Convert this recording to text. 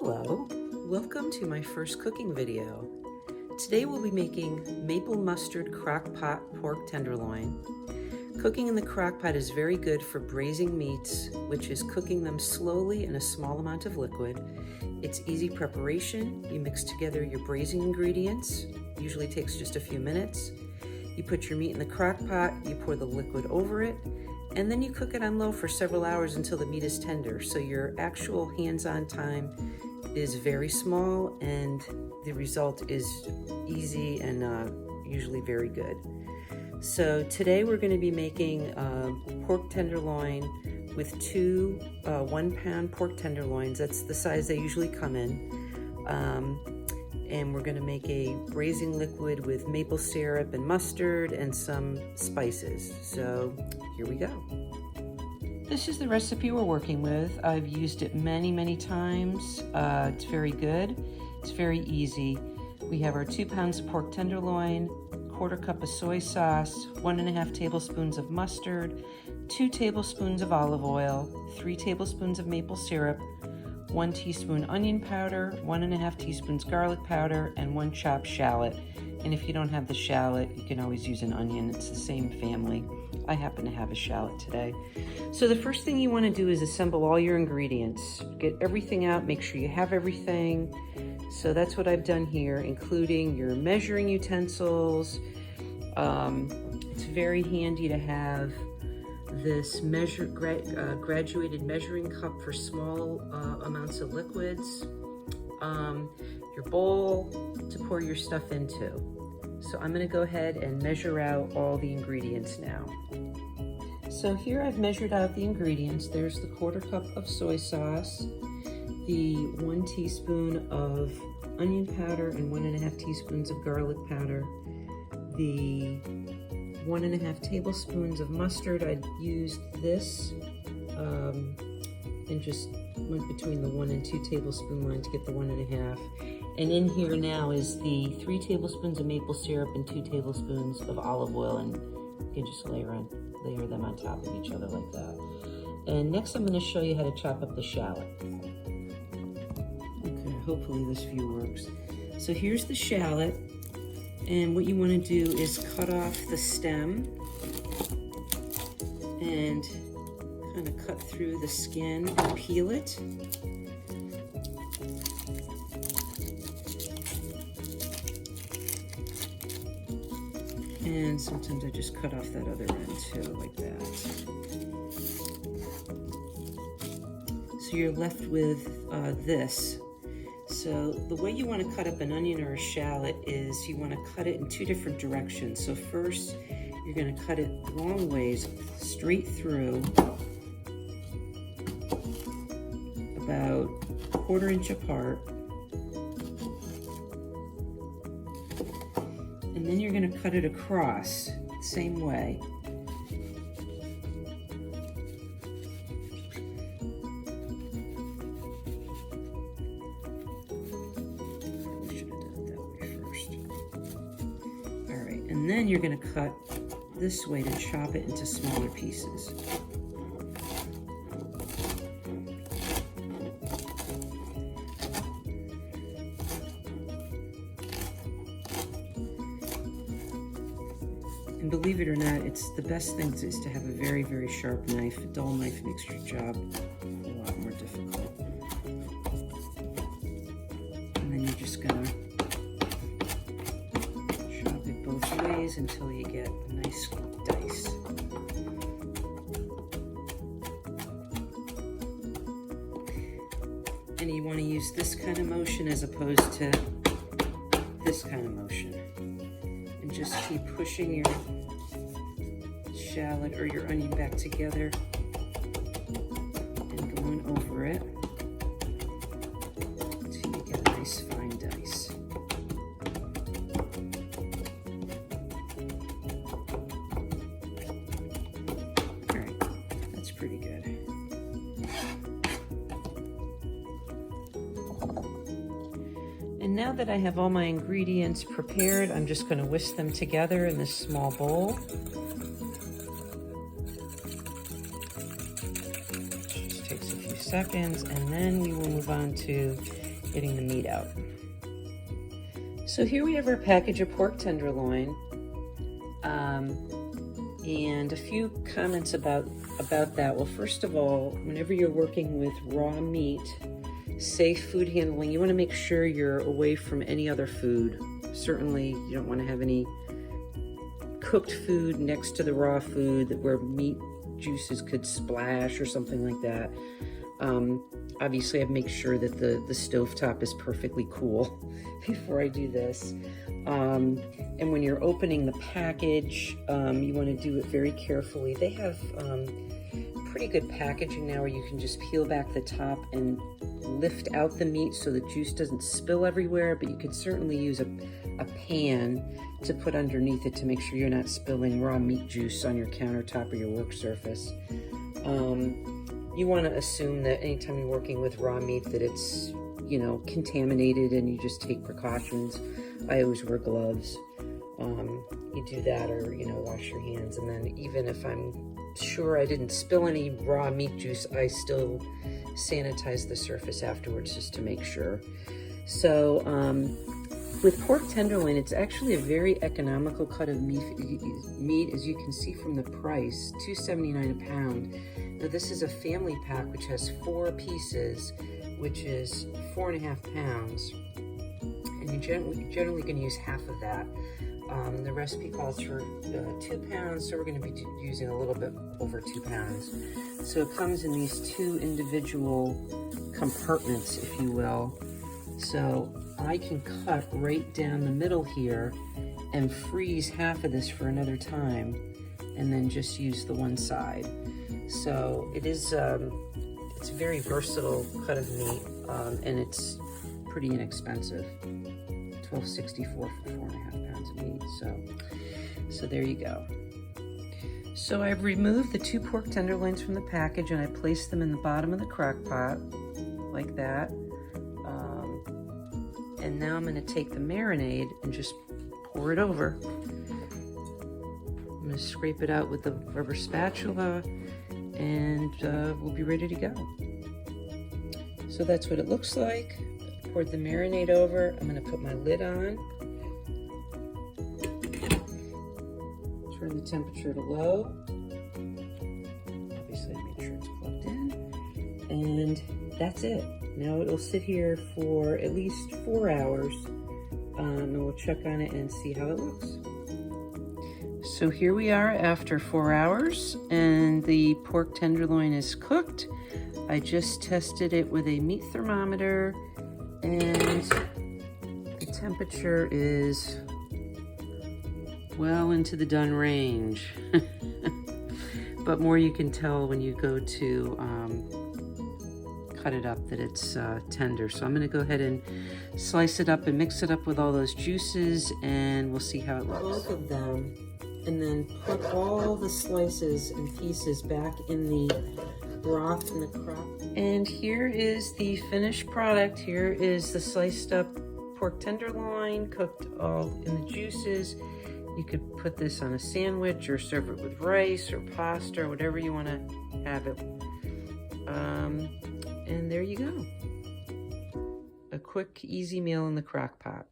Hello, welcome to my first cooking video. Today we'll be making maple mustard crock-pot pork tenderloin. Cooking in the crock-pot is very good for braising meats, which is cooking them slowly in a small amount of liquid. It's easy preparation. You mix together your braising ingredients, usually takes just a few minutes. You put your meat in the crock-pot, you pour the liquid over it, and then you cook it on low for several hours until the meat is tender. So your actual hands-on time is very small and the result is easy and usually very good. So today we're going to be making pork tenderloin with two 1 pound pork tenderloins. That's the size they usually come in. And we're going to make a braising liquid with maple syrup and mustard and some spices. So here we go. This is the recipe we're working with. I've used it many times. It's very good. It's very easy. We have our 2 pounds of pork tenderloin, 1/4 cup of soy sauce, 1½ tablespoons of mustard, 2 tablespoons of olive oil, 3 tablespoons of maple syrup, 1 teaspoon onion powder, 1½ teaspoons garlic powder, and 1 chopped shallot. And if you don't have the shallot, you can always use an onion. It's the same family. I happen to have a shallot today. So the first thing you want to do is assemble all your ingredients. Get everything out, make sure you have everything. So that's what I've done here, including your measuring utensils. It's very handy to have this graduated measuring cup for small amounts of liquids, your bowl to pour your stuff into. So I'm going to go ahead and measure out all the ingredients now. So here I've measured out the ingredients. There's the 1/4 cup of soy sauce, the 1 teaspoon of onion powder and 1½ teaspoons of garlic powder, the 1½ tablespoons of mustard. I used this and just went between the 1 and 2 tablespoon line to get the 1½. And in here now is the 3 tablespoons of maple syrup and 2 tablespoons of olive oil, and you can just layer them on top of each other like that. And next I'm going to show you how to chop up the shallot. Okay, hopefully this view works. So here's the shallot, and what you want to do is cut off the stem and kind of cut through the skin and peel it. And sometimes I just cut off that other end too, like that. So you're left with this. So the way you want to cut up an onion or a shallot is you want to cut it in 2 different directions. So first, you're going to cut it long ways straight through, about 1/4 inch apart. And then you're going to cut it across the same way. I should have done it that way first. All right, and then you're going to cut this way to chop it into smaller pieces. And believe it or not, it's the best thing is to have a very sharp knife. A dull knife makes your job a lot more difficult. And then you're just gonna chop it both ways until you get a nice dice. And you want to use this kind of motion as opposed to this kind of motion. And just keep pushing your shallot or your onion back together and going over it until you get a nice fine dice. All right, that's pretty good. And now that I have all my ingredients prepared, I'm just going to whisk them together in this small bowl. Just takes a few seconds, and then we will move on to getting the meat out. So here we have our package of pork tenderloin. And a few comments about that. Well, first of all, whenever you're working with raw meat, safe food handling, you want to make sure you're away from any other food. Certainly, you don't want to have any cooked food next to the raw food where meat juices could splash or something like that. Obviously, I make sure that the stovetop is perfectly cool before I do this. And when you're opening the package, you want to do it very carefully. They have pretty good packaging now where you can just peel back the top and lift out the meat so the juice doesn't spill everywhere, but you could certainly use a pan to put underneath it to make sure you're not spilling raw meat juice on your countertop or your work surface. You want to assume that anytime you're working with raw meat that it's, you know, contaminated, and you just take precautions. I always wear gloves. You do that, or, you know, wash your hands. And then even if I'm sure I didn't spill any raw meat juice, I still sanitize the surface afterwards just to make sure. So with pork tenderloin, it's actually a very economical cut of meat, as you can see from the price, $2.79 a pound. Now this is a family pack which has 4 pieces, which is 4.5 pounds, and you're generally going to use half of that. The recipe calls for 2 pounds, so we're going to be using a little bit over 2 pounds. So it comes in these 2 individual compartments, if you will. So I can cut right down the middle here and freeze half of this for another time, and then just use the one side. So it is, it's a very versatile cut of meat, and it's pretty inexpensive. $12.64 for 4.5 pounds of meat. So there you go. So I've removed the 2 pork tenderloins from the package, and I placed them in the bottom of the crock pot like that. And now I'm going to take the marinade and just pour it over. I'm going to scrape it out with the rubber spatula, and we'll be ready to go. So that's what it looks like. Poured the marinade over. I'm going to put my lid on. Turn the temperature to low. Obviously, make sure it's plugged in. And that's it. Now it'll sit here for at least 4 hours, and we'll check on it and see how it looks. So here we are after 4 hours, and the pork tenderloin is cooked. I just tested it with a meat thermometer, and the temperature is well into the done range. But more you can tell when you go to cut it up that it's tender. So I'm going to go ahead and slice it up and mix it up with all those juices, and we'll see how it looks. Both of them, and then put all the slices and pieces back in the broth in the crock. And here is the finished product. Here is the sliced up pork tenderloin, cooked all in the juices. You could put this on a sandwich or serve it with rice or pasta or whatever you want to have it. And there you go. A quick, easy meal in the crock pot.